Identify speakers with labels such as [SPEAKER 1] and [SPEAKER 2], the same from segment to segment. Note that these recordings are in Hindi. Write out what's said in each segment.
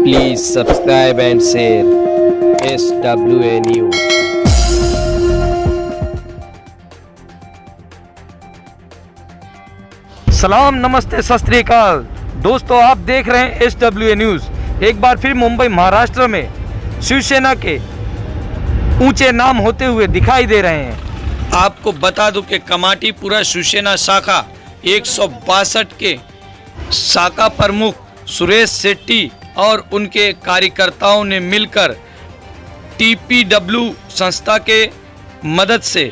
[SPEAKER 1] Please subscribe and share SWA News.
[SPEAKER 2] सलाम, नमस्ते, सत श्री अकाल। दोस्तों, आप देख रहे हैं SWA न्यूज़। एक बार फिर मुंबई महाराष्ट्र में शिवसेना के ऊंचे नाम होते हुए दिखाई दे रहे हैं। आपको बता दूं कि कमाटीपुरा शिवसेना शाखा 162 के शाखा प्रमुख सुरेश शेट्टी और उनके कार्यकर्ताओं ने मिलकर TPW संस्था के मदद से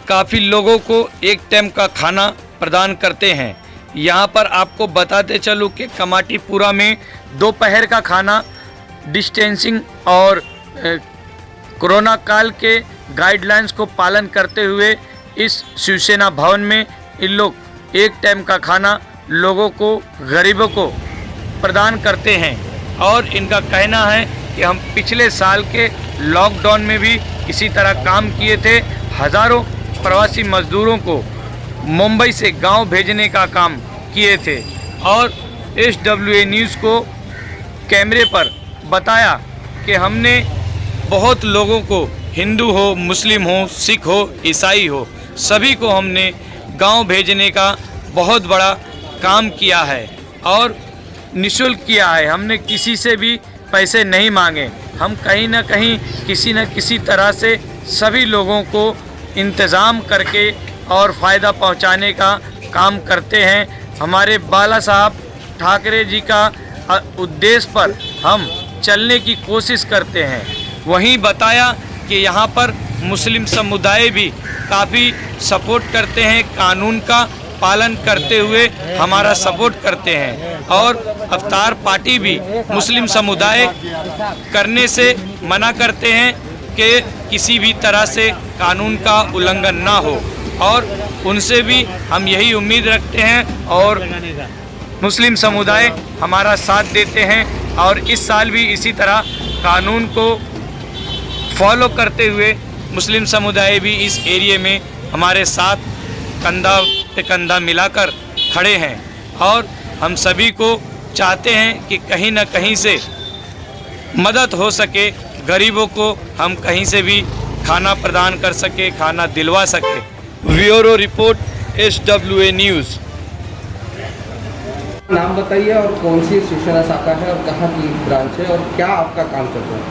[SPEAKER 2] काफ़ी लोगों को एक टाइम का खाना प्रदान करते हैं। यहाँ पर आपको बताते चलूँ कि कमाटीपुरा में दोपहर का खाना डिस्टेंसिंग और कोरोना काल के गाइडलाइंस को पालन करते हुए इस शिवसेना भवन में इन लोग एक टाइम का खाना लोगों को, गरीबों को प्रदान करते हैं। और इनका कहना है कि हम पिछले साल के लॉकडाउन में भी इसी तरह काम किए थे। हज़ारों प्रवासी मजदूरों को मुंबई से गांव भेजने का काम किए थे और SWA न्यूज़ को कैमरे पर बताया कि हमने बहुत लोगों को, हिंदू हो, मुस्लिम हो, सिख हो, ईसाई हो, सभी को हमने गांव भेजने का बहुत बड़ा काम किया है और निःशुल्क किया है। हमने किसी से भी पैसे नहीं मांगे। हम कहीं ना कहीं किसी न किसी तरह से सभी लोगों को इंतज़ाम करके और फ़ायदा पहुंचाने का काम करते हैं। हमारे बाला साहब ठाकरे जी का उद्देश्य पर हम चलने की कोशिश करते हैं। वहीं बताया कि यहाँ पर मुस्लिम समुदाय भी काफ़ी सपोर्ट करते हैं, कानून का पालन करते हुए हमारा सपोर्ट करते हैं और अवतार पार्टी भी मुस्लिम समुदाय करने से मना करते हैं कि किसी भी तरह से कानून का उल्लंघन ना हो और उनसे भी हम यही उम्मीद रखते हैं और मुस्लिम समुदाय हमारा साथ देते हैं और इस साल भी इसी तरह कानून को फॉलो करते हुए मुस्लिम समुदाय भी इस एरिया में हमारे साथ कंधा पे कंधा मिलाकर खड़े हैं और हम सभी को चाहते हैं कि कहीं ना कहीं से मदद हो सके, गरीबों को हम कहीं से भी खाना प्रदान कर सके, खाना दिलवा सके। Bureau report SWA news.
[SPEAKER 3] नाम बताइए और कौन सी शिवसेना शाखा है और कहाँ की ब्रांच है और क्या आपका काम चल रहा है?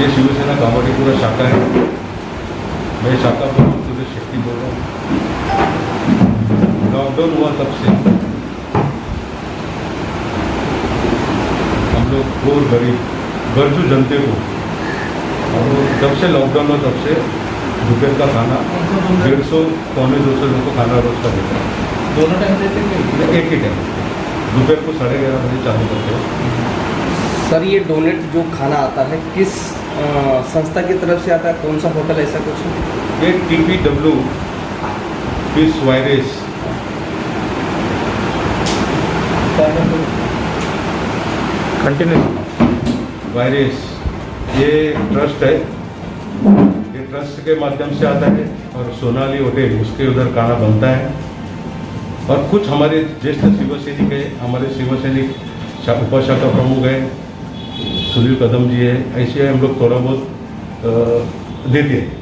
[SPEAKER 4] ये शिवसेना कमाटीपुरा शाखा है। मैं शाखा प्रमुख सुरेश शेट्टी बोल रहा हूँ। लॉकडाउन हुआ तब से हम लोग और गरीब गरजू जनते को, और जब से लॉकडाउन हुआ तब से दोपहर का खाना 150 पौने 200 लोगों को खाना रोज का देता है।
[SPEAKER 3] दोनों टाइम देते हैं?
[SPEAKER 4] एक ही टाइम, दोपहर को 11:30 बजे चालू करते हैं।
[SPEAKER 3] सर, ये डोनेट जो खाना आता है किस संस्था की तरफ से आता है? कौन सा होटल, ऐसा कुछ?
[SPEAKER 4] ये TPW पीस वायरस
[SPEAKER 2] कंटिन्यू।
[SPEAKER 4] वायरस ये ट्रस्ट है। ये ट्रस्ट के माध्यम से आता है और सोनाली होटल उसके उधर खाना बनता है। और कुछ हमारे ज्येष्ठ शिव सैनिक है, हमारे शिव सैनिक उपशाखा प्रमुख है, सुनील कदम जी है, ऐसे हम लोग थोड़ा बहुत देते हैं।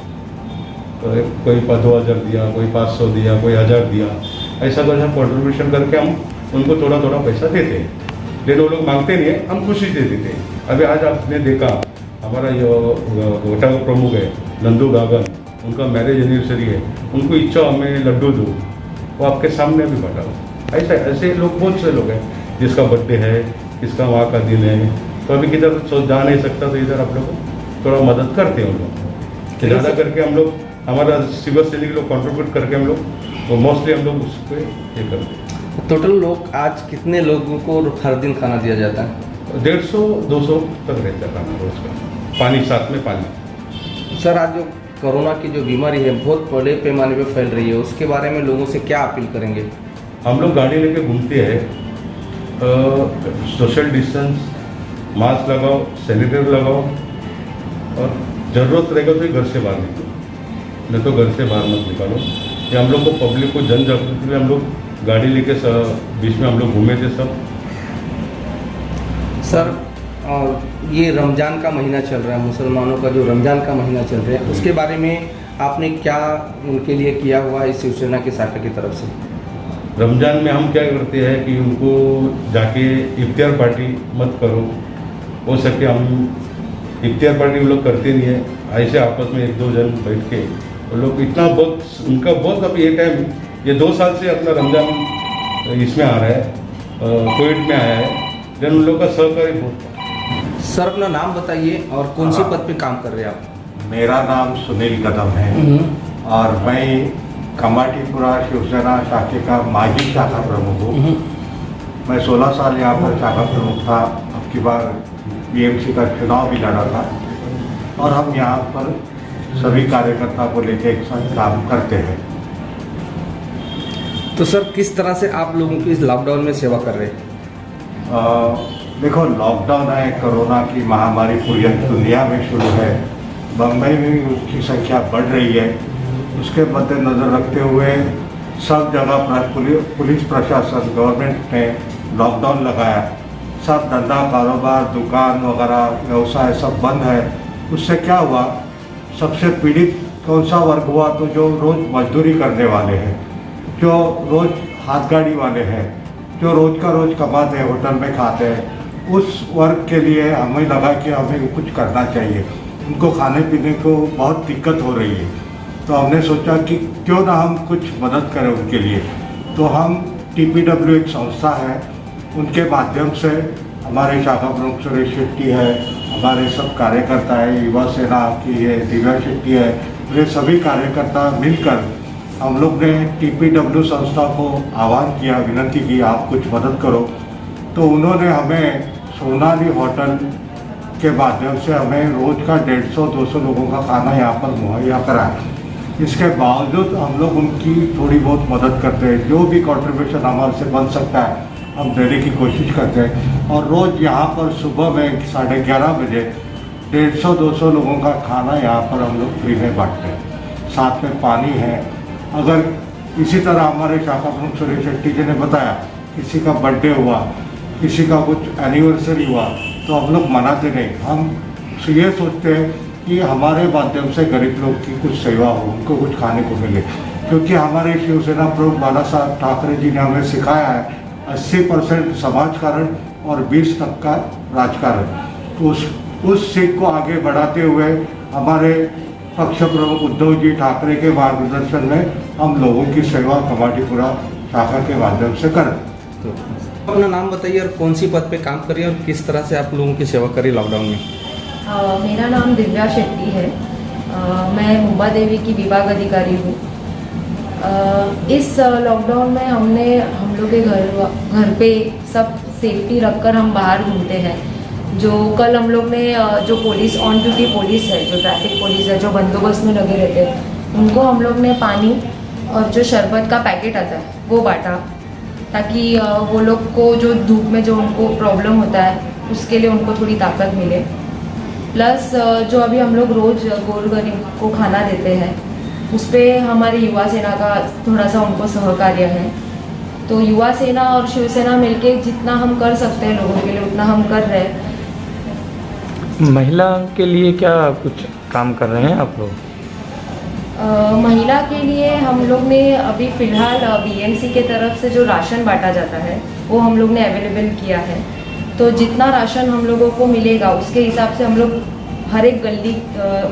[SPEAKER 4] कोई 2000 दिया, कोई 500 दिया, कोई 1000 दिया, ऐसा कुछ हम कॉन्ट्रीब्यूशन करके हम उनको थोड़ा थोड़ा पैसा देते हैं। लेकिन वो लोग मांगते नहीं है, हम खुशी से देते हैं। अभी आज आपने देखा हमारा गोटा का प्रमुख है नंदू गागन, उनका मैरिज एनिवर्सरी है, उनको इच्छा हमें लड्डू दो, वो आपके सामने भी बताओ। ऐसा ऐसे लोग बहुत से लोग हैं जिसका बर्थडे है, किसका वहाँ का दिन है, तो अभी किधर जा नहीं सकता, तो इधर आप लोग थोड़ा मदद करते हैं। हम लोग ज़्यादा करके हम लोग हमारा शिव सैनिक लोग कंट्रीब्यूट करके हम लोग वो मोस्टली हम लोग उसको ये करते हैं।
[SPEAKER 3] टोटल लोग आज कितने लोगों को हर दिन खाना दिया जाता है?
[SPEAKER 4] 150-200 तक रहता है खाना रोज का, पानी साथ में पानी।
[SPEAKER 3] सर, आज जो कोरोना की जो बीमारी है बहुत बड़े पैमाने पे फैल रही है, उसके बारे में लोगों से क्या अपील करेंगे?
[SPEAKER 4] हम लोग गाड़ी लेके घूमते हैं, सोशल डिस्टेंस, मास्क लगाओ, सैनिटाइजर लगाओ और ज़रूरत रहेगा तो ही घर से बाहर निकलो, नहीं तो घर से बाहर मत निकालो। ये हम लोग को पब्लिक को जन जागृति में हम लोग गाड़ी लेके बीच में हम लोग घूमे थे सब।
[SPEAKER 3] सर ये रमज़ान का महीना चल रहा है, मुसलमानों का जो रमज़ान का महीना चल रहा है, उसके बारे में आपने क्या उनके लिए किया हुआ है शिवसेना की शाखा की तरफ से?
[SPEAKER 4] रमज़ान में हम क्या करते हैं कि उनको जाके इफ्तियार पार्टी मत करो, हो सके हम इफ्तियार पार्टी वो लोग करते नहीं है, ऐसे आपस में एक दो जन बैठ के वो लोग इतना बहुत उनका बहुत अभी ये टाइम ये 2 साल से अपना रमज़ान इसमें आ रहा है, कोविड में आया है, लेकिन उन लोग का सहकारी बहुत।
[SPEAKER 3] सर अपना नाम बताइए और कौन सी पद पे काम कर रहे हैं आप?
[SPEAKER 5] मेरा नाम सुनील कदम है और मैं कमाटीपुरा शिवसेना शाखे का माजी शाखा प्रमुख हूँ। मैं 16 साल यहाँ पर शाखा प्रमुख था, अब की बार बीएमसी का चुनाव भी लड़ा था और हम यहाँ पर सभी कार्यकर्ता को लेकर एक साथ काम करते हैं।
[SPEAKER 3] तो सर किस तरह से आप लोगों की इस लॉकडाउन में सेवा कर रहे हैं?
[SPEAKER 5] देखो, लॉकडाउन है, कोरोना की महामारी पूरी दुनिया में शुरू है, बम्बई में भी उसकी संख्या बढ़ रही है। उसके मद्देनज़र रखते हुए सब जगह पुलिस प्रशासन गवर्नमेंट ने लॉकडाउन लगाया। सब धंधा कारोबार दुकान वगैरह व्यवसाय सब बंद है। उससे क्या हुआ, सबसे पीड़ित कौन सा वर्ग हुआ? तो जो रोज़ मजदूरी करने वाले हैं, जो रोज़ हाथ गाड़ी वाले हैं, जो रोज़ का रोज़ कमाते हैं, होटल में खाते हैं, उस वर्ग के लिए हमें लगा कि हमें कुछ करना चाहिए। उनको खाने पीने को बहुत दिक्कत हो रही है, तो हमने सोचा कि क्यों ना हम कुछ मदद करें उनके लिए। तो हम TPW एक संस्था है, उनके माध्यम से हमारे शाखा प्रमुख सुरेश शेट्टी है, हमारे सब कार्यकर्ता है, युवा सेना की है, दिव्या शेट्टी है, ये सभी कार्यकर्ता मिलकर हम लोग ने TPW संस्था को आह्वान किया, विनती की आप कुछ मदद करो। तो उन्होंने हमें सोनाली होटल के माध्यम से हमें रोज़ का 150-200 लोगों का खाना यहाँ पर मुहैया कराया। इसके बावजूद हम लोग उनकी थोड़ी बहुत मदद करते हैं, जो भी कंट्रीब्यूशन हमारे से बन सकता है हम देने की कोशिश करते हैं। और रोज़ यहाँ पर सुबह में 11:30 बजे 150-200 लोगों का खाना यहाँ पर हम लोग फ्री में बांटते हैं, साथ में पानी है। अगर इसी तरह हमारे शाखा प्रमुख सुरेश शेट्टी जी ने बताया, किसी का बर्थडे हुआ, किसी का कुछ एनिवर्सरी हुआ, तो हम लोग मनाते नहीं, हम ये सोचते हैं कि हमारे माध्यम से गरीब लोग की कुछ सेवा हो, उनको कुछ खाने को मिले। क्योंकि हमारे शिवसेना प्रमुख बाला साहब ठाकरे जी ने हमें सिखाया है 80% समाजकारण और 20% राजकारण। तो उस सीख को आगे बढ़ाते हुए हमारे पक्ष प्रमुख उद्धव जी ठाकरे के मार्गदर्शन में हम लोगों की सेवा कमाटीपुरा शाखा के माध्यम से करें।
[SPEAKER 3] तो अपना नाम बताइए और कौन सी पद पे काम करिए और किस तरह से आप लोगों की सेवा करिए लॉकडाउन में?
[SPEAKER 6] मेरा नाम दिव्या शेट्टी है। मैं मुंबा देवी की विभाग अधिकारी हूँ। इस लॉकडाउन में हम लोग के घर पे सब सेफ्टी रखकर हम बाहर घूमते हैं। जो कल हम लोग ने जो पुलिस ऑन ड्यूटी पुलिस है, जो ट्रैफिक पुलिस है, जो बंदोबस्त में लगे रहते हैं, उनको हम लोग ने पानी और जो शरबत का पैकेट आता है वो बांटा, ताकि वो लोग को जो धूप में जो उनको प्रॉब्लम होता है उसके लिए उनको थोड़ी ताकत मिले। प्लस जो अभी हम लोग रोज़ गोर गरीब को खाना देते हैं, उस पर हमारी युवा सेना का थोड़ा सा उनको सहकार्य है। तो युवा सेना और शिवसेना मिलके जितना हम कर सकते हैं लोगों के लिए उतना हम कर रहे हैं।
[SPEAKER 2] महिला के लिए क्या कुछ काम कर रहे हैं आप लोग?
[SPEAKER 6] महिला के लिए हम लोग ने अभी फ़िलहाल BMC के तरफ से जो राशन बांटा जाता है वो हम लोग ने अवेलेबल किया है। तो जितना राशन हम लोगों को मिलेगा उसके हिसाब से हम लोग हर एक गली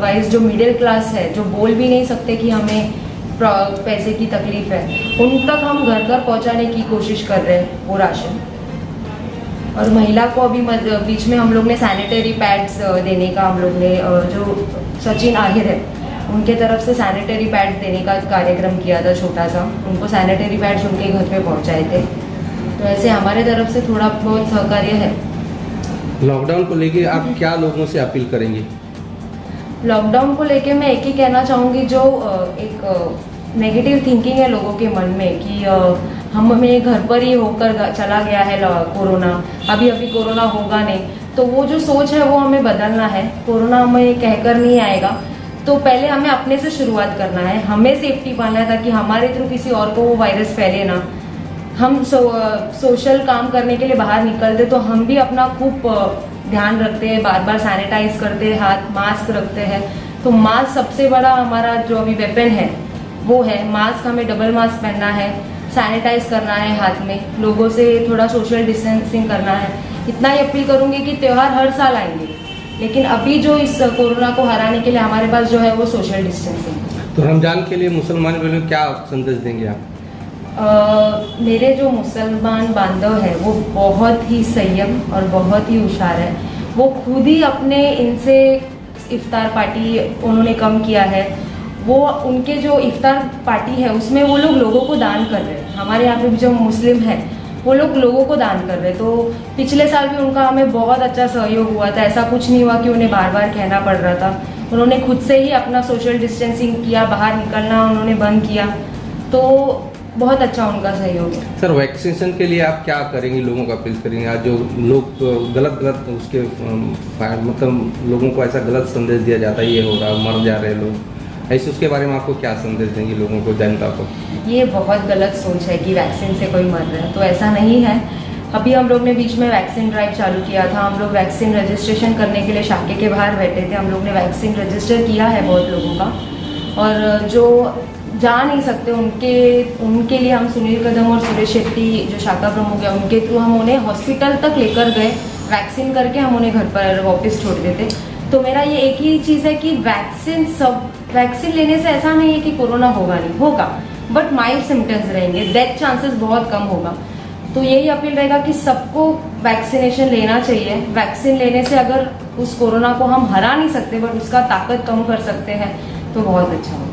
[SPEAKER 6] वाइज जो मिडिल क्लास है, जो बोल भी नहीं सकते कि हमें पैसे की तकलीफ़ है, उन तक हम घर घर पहुंचाने की कोशिश कर रहे हैं वो राशन। और महिला को अभी बीच में हम लोग ने सैनिटरी पैड्स देने का हम लोग ने जो सचिन आहिर है उनके तरफ से सैनिटरी पैड्स देने का कार्यक्रम किया था छोटा सा, उनको सैनिटरी पैड्स उनके घर पे पहुंचाए थे। तो ऐसे हमारे तरफ से थोड़ा बहुत सहकार्य है।
[SPEAKER 3] लॉकडाउन को लेके आप क्या लोगों से अपील करेंगे?
[SPEAKER 6] लॉकडाउन को लेके मैं एक ही कहना चाहूँगी, जो एक नेगेटिव थिंकिंग है लोगों के मन में कि हमें घर पर ही होकर चला गया है कोरोना, अभी कोरोना होगा नहीं, तो वो जो सोच है वो हमें बदलना है। कोरोना हमें कहकर नहीं आएगा, तो पहले हमें अपने से शुरुआत करना है, हमें सेफ्टी पाना है ताकि हमारे थ्रू किसी और को वो वायरस फैले ना। हम सोशल काम करने के लिए बाहर निकलते तो हम भी अपना खूब ध्यान रखते हैं, बार बार सैनिटाइज करते हैं, हाथ मास्क रखते हैं। तो मास्क सबसे बड़ा हमारा जो अभी वेपन है वो है मास्क। हमें डबल मास्क पहनना है, सैनिटाइज करना है हाथ में, लोगों से थोड़ा सोशल डिस्टेंसिंग करना है। इतना ही अपील करूंगी कि त्यौहार हर साल आएंगे, लेकिन अभी जो इस कोरोना को हराने के लिए हमारे पास जो है वो सोशल डिस्टेंसिंग।
[SPEAKER 3] तो रमजान के लिए मुसलमान वालों को क्या संदेश देंगे आप?
[SPEAKER 6] मेरे जो मुसलमान बांधव है वो बहुत ही संयम और बहुत ही होशियार है। वो खुद ही अपने इनसे इफ्तार पार्टी उन्होंने कम किया है। वो उनके जो इफ्तार पार्टी है उसमें वो लोगों को दान कर रहे हैं। हमारे यहाँ पे भी जो मुस्लिम है वो लोगों को दान कर रहे हैं। तो पिछले साल भी उनका हमें बहुत अच्छा सहयोग हुआ था। ऐसा कुछ नहीं हुआ कि उन्हें बार बार कहना पड़ रहा था। उन्होंने खुद से ही अपना सोशल डिस्टेंसिंग किया, बाहर निकलना उन्होंने बंद किया। तो बहुत अच्छा उनका सहयोग है।
[SPEAKER 3] सर, वैक्सीनेशन के लिए आप क्या करेंगे, लोगों को अपील करेंगे? आज जो लोग गलत उसके मतलब लोगों को ऐसा गलत संदेश दिया जाता है, ये हो रहा, मर जा रहे लोग, ऐसे उसके बारे में आपको क्या संदेश देंगे लोगों को, जनता को?
[SPEAKER 6] ये बहुत गलत सोच है कि वैक्सीन से कोई मर रहा है, तो ऐसा नहीं है। अभी हम लोग ने बीच में वैक्सीन ड्राइव चालू किया था। हम लोग वैक्सीन रजिस्ट्रेशन करने के लिए शाखे के बाहर बैठे थे। हम लोग ने वैक्सीन रजिस्टर किया है बहुत लोगों का, और जो जा नहीं सकते उनके लिए हम सुनील कदम और सुरेश शेट्टी जो शाखा प्रमुख है उनके थ्रू हम उन्हें हॉस्पिटल तक लेकर गए। वैक्सीन करके हम उन्हें घर पर वापस छोड़ देते। तो मेरा ये एक ही चीज़ है कि वैक्सीन लेने से ऐसा नहीं है कि कोरोना होगा नहीं, होगा, बट माइल्ड सिम्टम्स रहेंगे, डेथ चांसेस बहुत कम होगा। तो यही अपील रहेगा कि सबको वैक्सीनेशन लेना चाहिए। वैक्सीन लेने से अगर उस कोरोना को हम हरा नहीं सकते बट उसका ताकत कम कर सकते हैं तो बहुत अच्छा होगा।